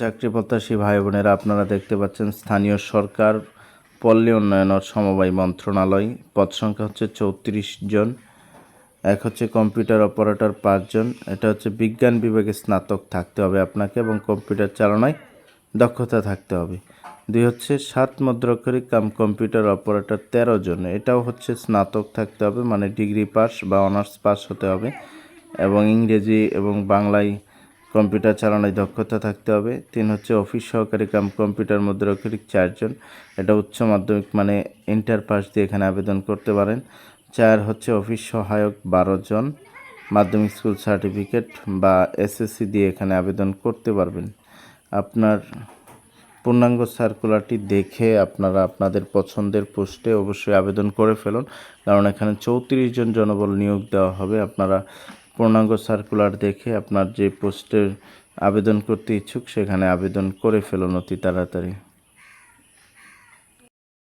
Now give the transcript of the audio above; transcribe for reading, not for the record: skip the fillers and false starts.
চাকরি প্রত্যাশী ভাই বোনেরা, আপনারা দেখতে পাচ্ছেন স্থানীয় সরকার পল্লী উন্নয়ন ও সমবায় মন্ত্রণালয়। পদ সংখ্যা হচ্ছে 34 জন। এক হচ্ছে কম্পিউটার অপারেটর 5 জন। এটা হচ্ছে বিজ্ঞান বিভাগে স্নাতক থাকতে হবে আপনাকে এবং কম্পিউটার চালনায় দক্ষতা থাকতে হবে। 2 হচ্ছে 7 মুদ্রাক্ষরিক কাম কম্পিউটার অপারেটর 13 জন। এটাও হচ্ছে স্নাতক থাকতে হবে, মানে ডিগ্রি পাস বা অনার্স পাস হতে হবে এবং ইংরেজি এবং বাংলায় কম্পিউটার চালানোয় দক্ষতা থাকতে হবে। 3 হচ্ছে অফিস সহকারী কাম কম্পিউটার মুদ্রাক্ষরিক 4 জন। এটা উচ্চ মাধ্যমিক মানে ইন্টার পাস দিয়ে এখানে আবেদন করতে পারেন। 4 হচ্ছে অফিস সহায়ক 12 জন, মাধ্যমিক স্কুল সার্টিফিকেট বা এসএসসি দিয়ে এখানে আবেদন করতে পারবেন। আপনার পূর্ণাঙ্গ সার্কুলারটি দেখে আপনারা আপনাদের পছন্দের পোস্টে অবশ্যই আবেদন করে ফেলুন, কারণ এখানে 34 জন জনবল নিয়োগ দেওয়া হবে। আপনারা পূর্ণাঙ্গ সার্কুলার দেখে আপনার যে পোস্টে আবেদন করতে ইচ্ছুক সেখানে আবেদন করে ফেলুন অতি তাড়াতাড়ি।